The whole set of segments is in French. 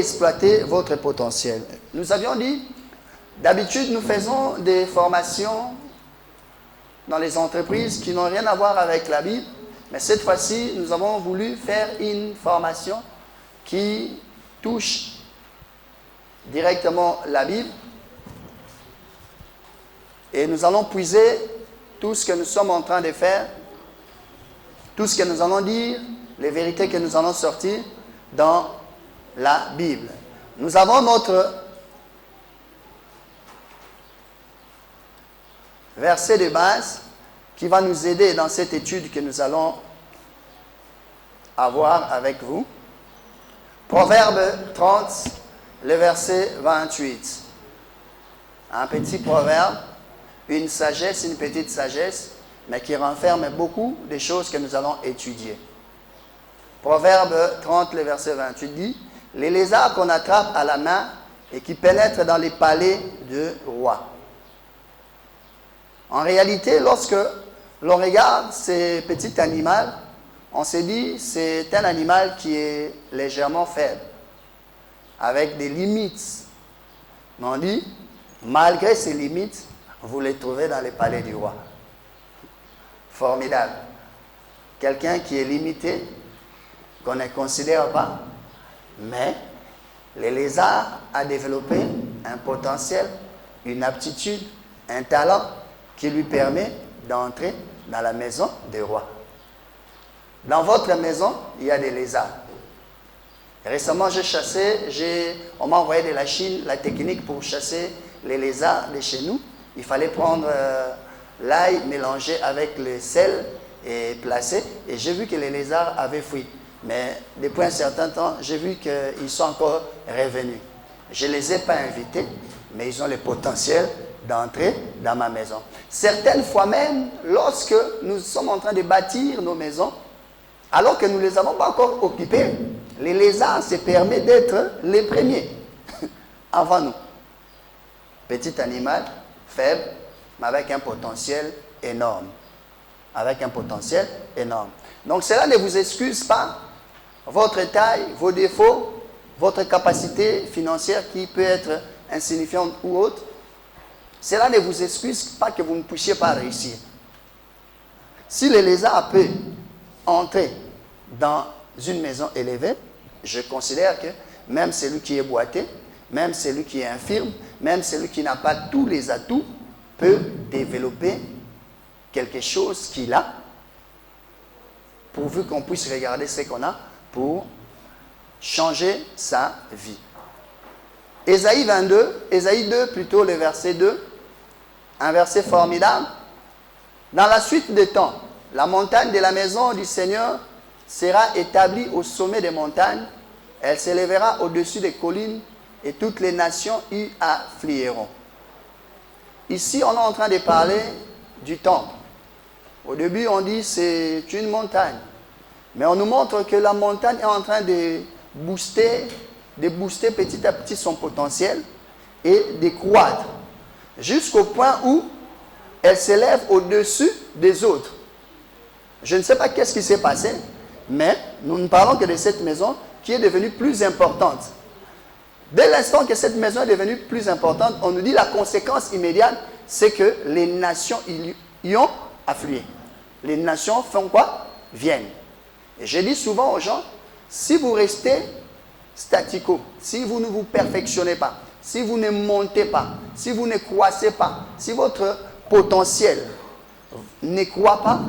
exploiter votre potentiel. Nous avions dit, d'habitude, nous faisons des formations dans les entreprises qui n'ont rien à voir avec la Bible, mais cette fois-ci, nous avons voulu faire une formation qui touche directement la Bible. Et nous allons puiser tout ce que nous sommes en train de faire, tout ce que nous allons dire, les vérités que nous allons sortir dans la Bible. Nous avons notre verset de base qui va nous aider dans cette étude que nous allons avoir avec vous. Proverbe 30, le verset 28. Un petit proverbe, une sagesse, une petite sagesse, mais qui renferme beaucoup de choses que nous allons étudier. Proverbe 30, le verset 28 dit, « Les lézards qu'on attrape à la main et qui pénètrent dans les palais de roi. » En réalité, lorsque l'on regarde ces petits animaux, on se dit c'est un animal qui est légèrement faible, avec des limites. Mais on dit, malgré ces limites, vous les trouvez dans les palais du roi. Formidable. Quelqu'un qui est limité, qu'on ne considère pas, mais le lézard a développé un potentiel, une aptitude, un talent qui lui permet d'entrer dans la maison des rois. Dans votre maison, il y a des lézards. Récemment, j'ai chassé, on m'a envoyé de la Chine la technique pour chasser les lézards de chez nous. Il fallait prendre l'ail mélangé avec le sel et placer. Et j'ai vu que les lézards avaient fui. Mais depuis un certain temps, j'ai vu qu'ils sont encore revenus. Je ne les ai pas invités, mais ils ont le potentiel d'entrer dans ma maison. Certaines fois même, lorsque nous sommes en train de bâtir nos maisons, alors que nous ne les avons pas encore occupées, les lézards se permettent d'être les premiers avant nous. Petit animal, faible, mais avec un potentiel énorme. Avec un potentiel énorme. Donc cela ne vous excuse pas votre taille, vos défauts, votre capacité financière qui peut être insignifiante ou autre. Cela ne vous excuse pas que vous ne puissiez pas réussir. Si le lézard peut entrer dans une maison élevée, je considère que même celui qui est boiteux, même celui qui est infirme, même celui qui n'a pas tous les atouts, peut développer quelque chose qu'il a, pourvu qu'on puisse regarder ce qu'on a pour changer sa vie. Ésaïe 2 plutôt, le verset 2, un verset formidable. Dans la suite des temps, la montagne de la maison du Seigneur sera établie au sommet des montagnes, elle s'élèvera au-dessus des collines et toutes les nations y afflueront. Ici, on est en train de parler du temple. Au début, on dit c'est une montagne. Mais on nous montre que la montagne est en train de booster petit à petit son potentiel et de croître jusqu'au point où elle s'élève au-dessus des autres. Je ne sais pas qu'est-ce qui s'est passé, mais nous ne parlons que de cette maison qui est devenue plus importante. Dès l'instant que cette maison est devenue plus importante, on nous dit la conséquence immédiate, c'est que les nations y ont afflué. Les nations font quoi? Viennent. Et je dis souvent aux gens, si vous restez statico, si vous ne vous perfectionnez pas, si vous ne montez pas, si vous ne croissez pas, si votre potentiel ne croît pas,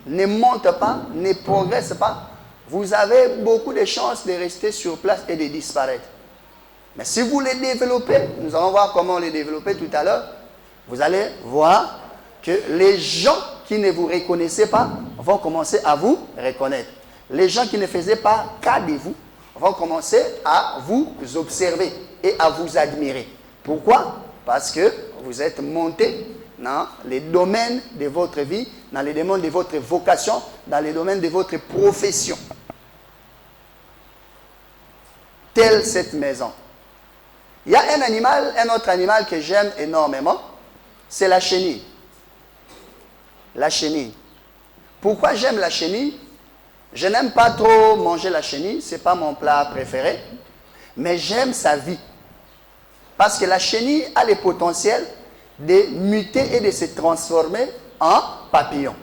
ne monte pas, ne progresse pas, vous avez beaucoup de chances de rester sur place et de disparaître. Mais si vous les développez, nous allons voir comment les développer tout à l'heure, vous allez voir que les gens qui ne vous reconnaissaient pas vont commencer à vous reconnaître. Les gens qui ne faisaient pas cas de vous vont commencer à vous observer et à vous admirer. Pourquoi? Parce que vous êtes monté dans les domaines de votre vie, dans les domaines de votre vocation, dans les domaines de votre profession. Telle cette maison. Il y a un autre animal que j'aime énormément, c'est la chenille. La chenille. Pourquoi j'aime la chenille? Je n'aime pas trop manger la chenille, ce n'est pas mon plat préféré. mais j'aime sa vie. Parce que la chenille a le potentiel de muter et de se transformer en papillon.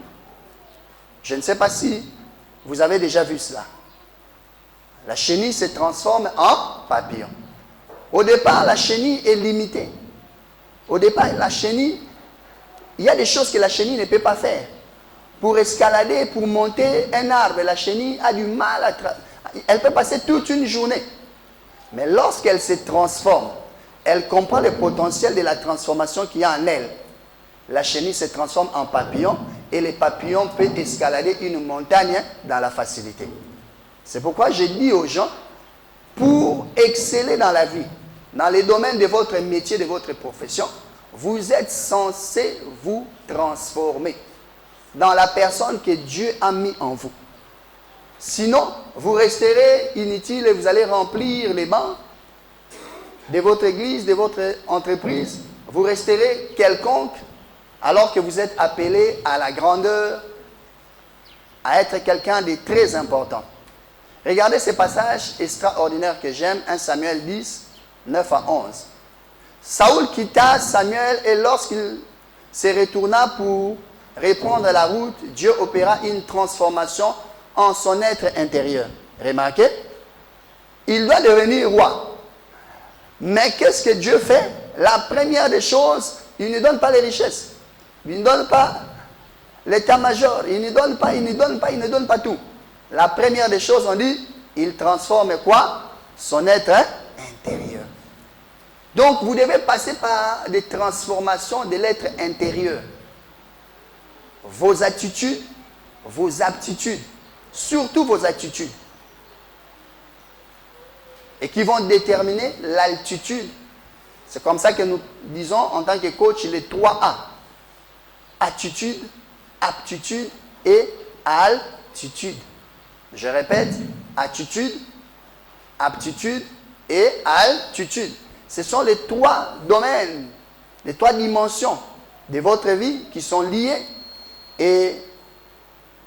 Je ne sais pas si vous avez déjà vu cela. La chenille se transforme en papillon. Au départ, la chenille est limitée. Au départ, la chenille, il y a des choses que la chenille ne peut pas faire. Pour escalader, pour monter un arbre, la chenille a du mal à... Elle peut passer toute une journée. Mais lorsqu'elle se transforme, elle comprend le potentiel de la transformation qu'il y a en elle. La chenille se transforme en papillon et le papillon peut escalader une montagne dans la facilité. C'est pourquoi je dis aux gens, pour exceller dans la vie, dans les domaines de votre métier, de votre profession, vous êtes censé vous transformer dans la personne que Dieu a mis en vous. Sinon, vous resterez inutile et vous allez remplir les bancs de votre église, de votre entreprise. Vous resterez quelconque alors que vous êtes appelé à la grandeur, à être quelqu'un de très important. Regardez ce passage extraordinaire que j'aime, 1 Samuel 10, 9 à 11. Saoul quitta Samuel et lorsqu'il se retourna pour reprendre la route, Dieu opéra une transformation en son être intérieur. Remarquez, il doit devenir roi. Mais qu'est-ce que Dieu fait? La première des choses, il ne donne pas les richesses. Il ne donne pas l'état-major. Il ne donne pas tout. La première des choses, on dit, il transforme quoi? Son être intérieur. Donc, vous devez passer par des transformations de l'être intérieur. Vos attitudes, vos aptitudes, surtout vos attitudes. Et qui vont déterminer l'altitude. C'est comme ça que nous disons en tant que coach les 3A. Attitude, aptitude et altitude. Je répète, attitude, aptitude et altitude. Ce sont les 3 domaines, les 3 dimensions de votre vie qui sont liées et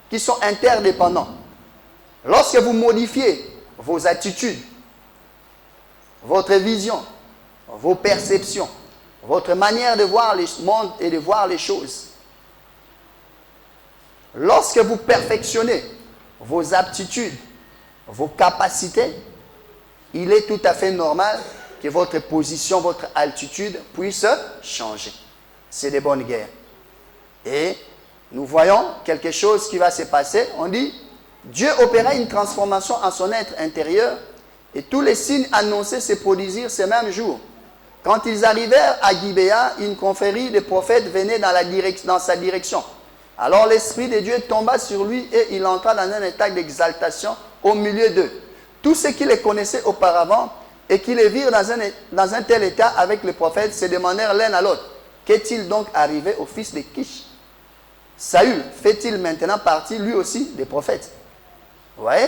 qui sont interdépendants. Lorsque vous modifiez vos attitudes, votre vision, vos perceptions, votre manière de voir le monde et de voir les choses, lorsque vous perfectionnez vos aptitudes, vos capacités, il est tout à fait normal que votre position, votre altitude puisse changer. C'est des bonnes guerres. Et nous voyons quelque chose qui va se passer. On dit, Dieu opéra une transformation en son être intérieur et tous les signes annoncés se produisirent ce même jour. Quand ils arrivèrent à Gibéa, une confrérie de prophètes venait dans sa direction. Alors l'Esprit de Dieu tomba sur lui et il entra dans un état d'exaltation au milieu d'eux. Tous ceux qui les connaissaient auparavant et qui les virent dans un tel état avec les prophètes se demandèrent l'un à l'autre, qu'est-il donc arrivé au fils de Kish? Saül fait-il maintenant partie lui aussi des prophètes? Vous voyez?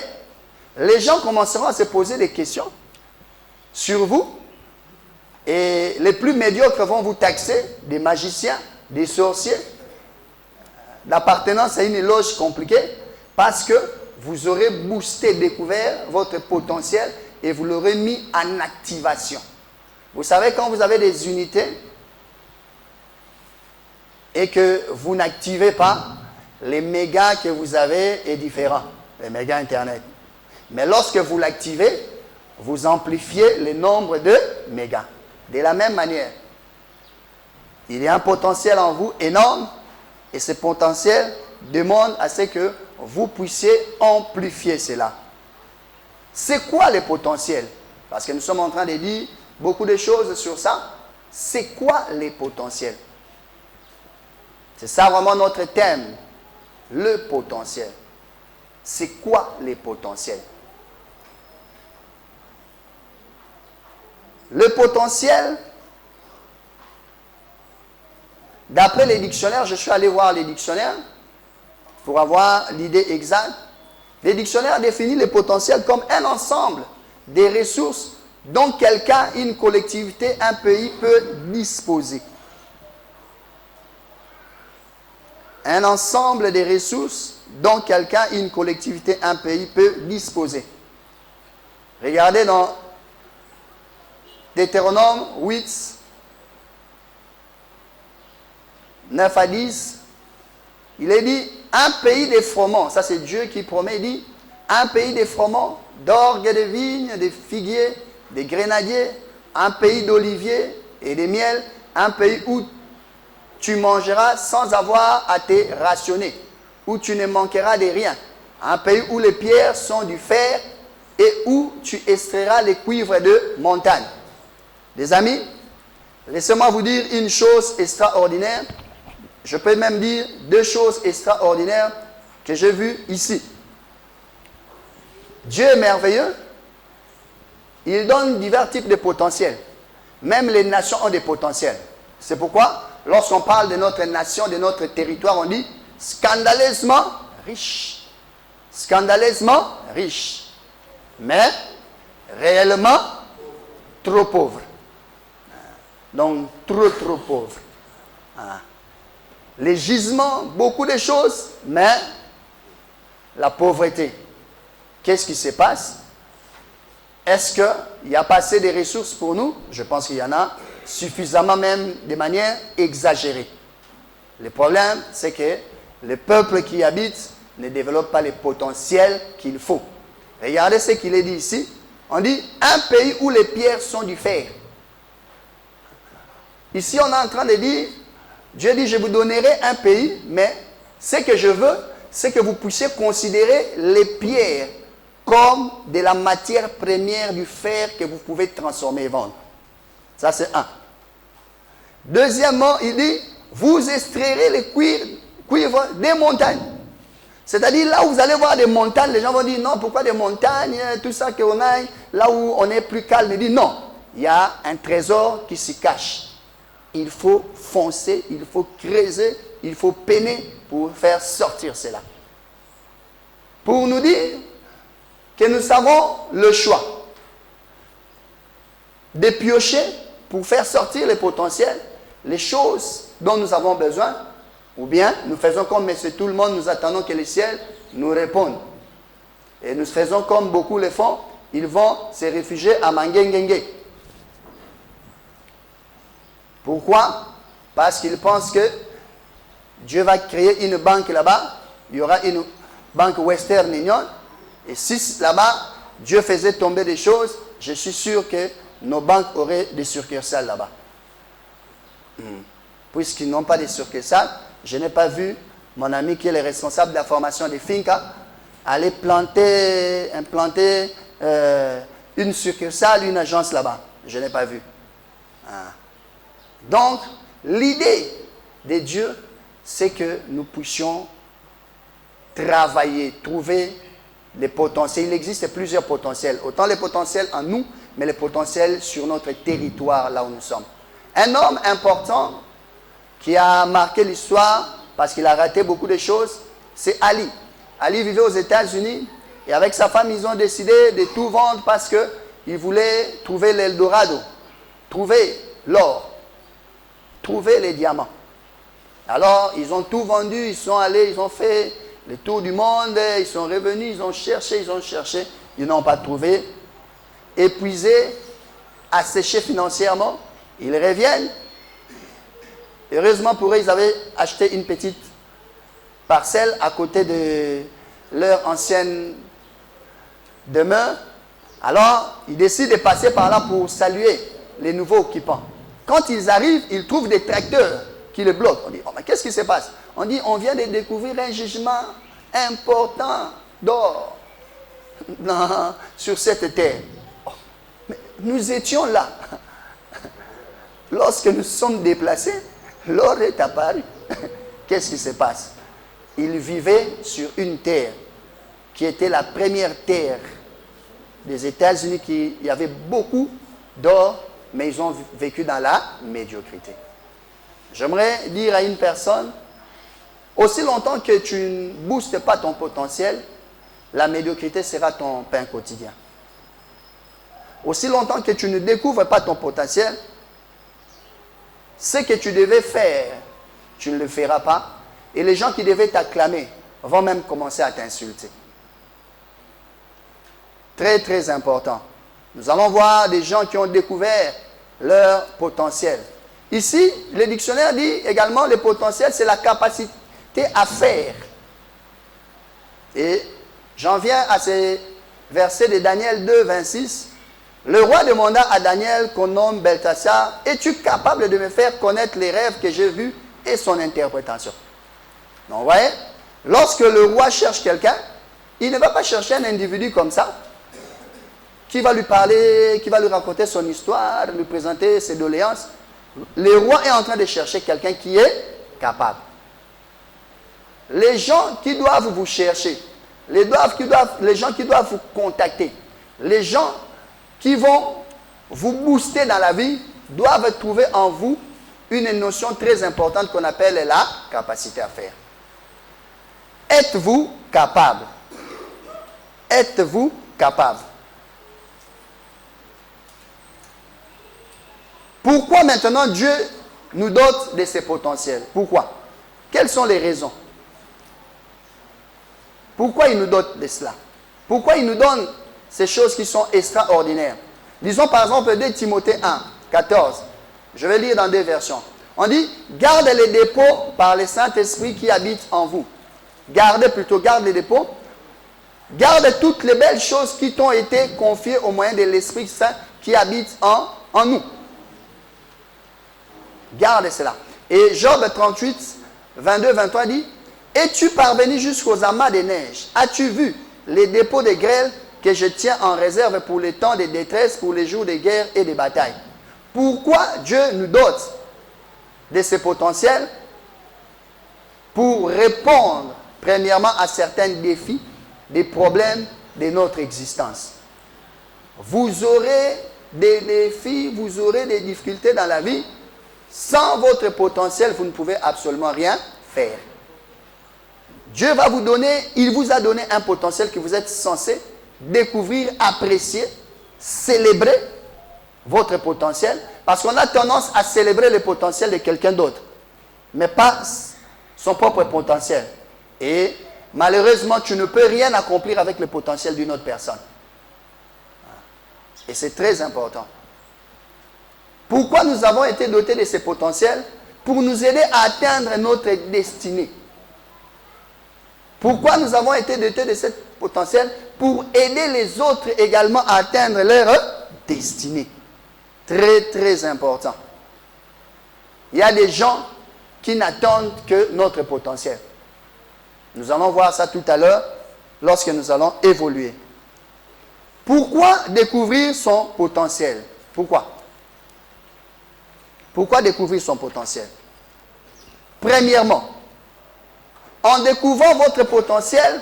Les gens commenceront à se poser des questions sur vous et les plus médiocres vont vous taxer des magiciens, des sorciers, l'appartenance à une loge compliquée parce que vous aurez boosté, découvert votre potentiel et vous l'aurez mis en activation. Vous savez, quand vous avez des unités et que vous n'activez pas, les mégas que vous avez est différent, les mégas Internet. Mais lorsque vous l'activez, vous amplifiez le nombre de mégas. De la même manière, il y a un potentiel en vous énorme et ce potentiel demande à ce que vous puissiez amplifier cela. C'est quoi le potentiel? Parce que nous sommes en train de dire beaucoup de choses sur ça. C'est quoi les potentiels? C'est ça vraiment notre thème. Le potentiel. C'est quoi les potentiels? Le potentiel, d'après les dictionnaires, je suis allé voir les dictionnaires pour avoir l'idée exacte. Les dictionnaires définissent le potentiel comme un ensemble des ressources dont quelqu'un, une collectivité, un pays peut disposer. Un ensemble des ressources dont quelqu'un, une collectivité, un pays peut disposer. Regardez dans Deutéronome 8, 9 à 10, il est dit, un pays des froment, ça c'est Dieu qui promet, il dit, un pays des froment, d'orgues, de vignes, de figuiers, des grenadiers, un pays d'oliviers et de miel, un pays où tu mangeras sans avoir à te rationner, où tu ne manqueras de rien, un pays où les pierres sont du fer et où tu extrairas les cuivres de montagne. Les amis, laissez-moi vous dire une chose extraordinaire. Je peux même dire deux choses extraordinaires que j'ai vues ici. Dieu est merveilleux. Il donne divers types de potentiels. Même les nations ont des potentiels. C'est pourquoi, lorsqu'on parle de notre nation, de notre territoire, on dit scandaleusement riche. Scandaleusement riche. Mais réellement trop pauvre. Donc trop pauvre. Les gisements, beaucoup de choses, mais la pauvreté. Qu'est-ce qui se passe? Est-ce qu'il y a pas assez de ressources pour nous? Je pense qu'il y en a suffisamment, même de manière exagérée. Le problème, c'est que le peuple qui y habite ne développe pas les potentiels qu'il faut. Regardez ce qu'il est dit ici. On dit un pays où les pierres sont du fer. Ici, on est en train de dire, Dieu dit, je vous donnerai un pays, mais ce que je veux, c'est que vous puissiez considérer les pierres comme de la matière première du fer que vous pouvez transformer et vendre. Ça, c'est un. Deuxièmement, il dit, vous extrairez les cuivres des montagnes. C'est-à-dire, là où vous allez voir des montagnes, les gens vont dire, non, pourquoi des montagnes, tout ça qu'on a, là où on est plus calme. Il dit, non, il y a un trésor qui s'y cache. Il faut foncer, il faut creuser, il faut peiner pour faire sortir cela. Pour nous dire que nous avons le choix de piocher pour faire sortir les potentiels, les choses dont nous avons besoin, ou bien nous faisons comme monsieur tout le monde, nous attendons que le ciel nous réponde. Et nous faisons comme beaucoup le font, ils vont se réfugier à Mangengenge. Pourquoi? Parce qu'ils pensent que Dieu va créer une banque là-bas, il y aura une banque Western Union, et si là-bas, Dieu faisait tomber des choses, je suis sûr que nos banques auraient des succursales là-bas. Puisqu'ils n'ont pas de succursales, je n'ai pas vu mon ami qui est le responsable de la formation des Finca aller implanter une succursale, une agence là-bas. Je n'ai pas vu. Donc, l'idée de Dieu, c'est que nous puissions travailler, trouver les potentiels. Il existe plusieurs potentiels. Autant les potentiels en nous, mais les potentiels sur notre territoire, là où nous sommes. Un homme important qui a marqué l'histoire, parce qu'il a raté beaucoup de choses, c'est Ali. Ali vivait aux États-Unis, et avec sa femme, ils ont décidé de tout vendre parce qu'ils voulaient trouver l'Eldorado, trouver l'or, trouver les diamants. Alors, ils ont tout vendu, ils sont allés, ils ont fait le tour du monde, ils sont revenus, ils ont cherché, ils n'ont pas trouvé. Épuisés, asséchés financièrement, ils reviennent. Heureusement pour eux, ils avaient acheté une petite parcelle à côté de leur ancienne demeure. Alors, ils décident de passer par là pour saluer les nouveaux occupants. Quand ils arrivent, ils trouvent des tracteurs qui les bloquent. On dit, oh, mais qu'est-ce qui se passe? On dit, on vient de découvrir un jugement important d'or sur cette terre. Oh, mais nous étions là. Lorsque nous sommes déplacés, l'or est apparu. Qu'est-ce qui se passe? Ils vivaient sur une terre qui était la première terre des États-Unis, il y avait beaucoup d'or, mais ils ont vécu dans la médiocrité. J'aimerais dire à une personne, aussi longtemps que tu ne boostes pas ton potentiel, la médiocrité sera ton pain quotidien. Aussi longtemps que tu ne découvres pas ton potentiel, ce que tu devais faire, tu ne le feras pas. Et les gens qui devaient t'acclamer vont même commencer à t'insulter. Très, très important. Nous allons voir des gens qui ont découvert leur potentiel. Ici, le dictionnaire dit également le potentiel, c'est la capacité à faire. Et j'en viens à ces versets de Daniel 2, 26. Le roi demanda à Daniel, qu'on nomme Belteshazzar, es-tu capable de me faire connaître les rêves que j'ai vus et son interprétation? Donc, vous voyez, lorsque le roi cherche quelqu'un, il ne va pas chercher un individu comme ça, qui va lui parler, qui va lui raconter son histoire, lui présenter ses doléances. Le roi est en train de chercher quelqu'un qui est capable. Les gens qui doivent vous chercher, les gens qui doivent vous contacter, les gens qui vont vous booster dans la vie, doivent trouver en vous une notion très importante qu'on appelle la capacité à faire. Êtes-vous capable? Êtes-vous capable? Pourquoi maintenant Dieu nous dote de ses potentiels? Pourquoi? Quelles sont les raisons? Pourquoi il nous dote de cela? Pourquoi il nous donne ces choses qui sont extraordinaires? Disons par exemple 2 Timothée 1, 14. Je vais lire dans 2 versions. On dit, garde les dépôts par le Saint-Esprit qui habite en vous. Garde les dépôts. Garde toutes les belles choses qui t'ont été confiées au moyen de l'Esprit Saint qui habite en nous. Garde cela. Et Job 38, 22, 23 dit, es-tu parvenu jusqu'aux amas des neiges? As-tu vu les dépôts de grêle que je tiens en réserve pour les temps de détresse, pour les jours de guerre et de bataille? Pourquoi Dieu nous dote de ces potentiels? Pour répondre premièrement à certains défis, des problèmes de notre existence. Vous aurez des défis, vous aurez des difficultés dans la vie. Sans votre potentiel, vous ne pouvez absolument rien faire. Dieu va vous donner, il vous a donné un potentiel que vous êtes censé découvrir, apprécier, célébrer votre potentiel. Parce qu'on a tendance à célébrer le potentiel de quelqu'un d'autre, mais pas son propre potentiel. Et malheureusement, tu ne peux rien accomplir avec le potentiel d'une autre personne. Et c'est très important. Pourquoi nous avons été dotés de ces potentiels? Pour nous aider à atteindre notre destinée. Pourquoi nous avons été dotés de ce potentiel? Pour aider les autres également à atteindre leur destinée. Très, très important. Il y a des gens qui n'attendent que notre potentiel. Nous allons voir ça tout à l'heure lorsque nous allons évoluer. Pourquoi découvrir son potentiel? Pourquoi? Pourquoi découvrir son potentiel? Premièrement, en découvrant votre potentiel,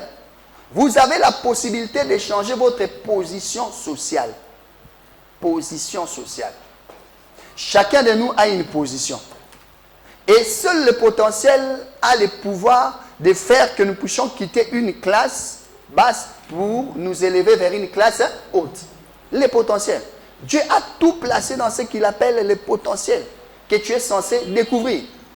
vous avez la possibilité de changer votre position sociale. Position sociale. Chacun de nous a une position. Et seul le potentiel a le pouvoir de faire que nous puissions quitter une classe basse pour nous élever vers une classe haute. Le potentiel. Dieu a tout placé dans ce qu'il appelle le potentiel que tu es censé découvrir.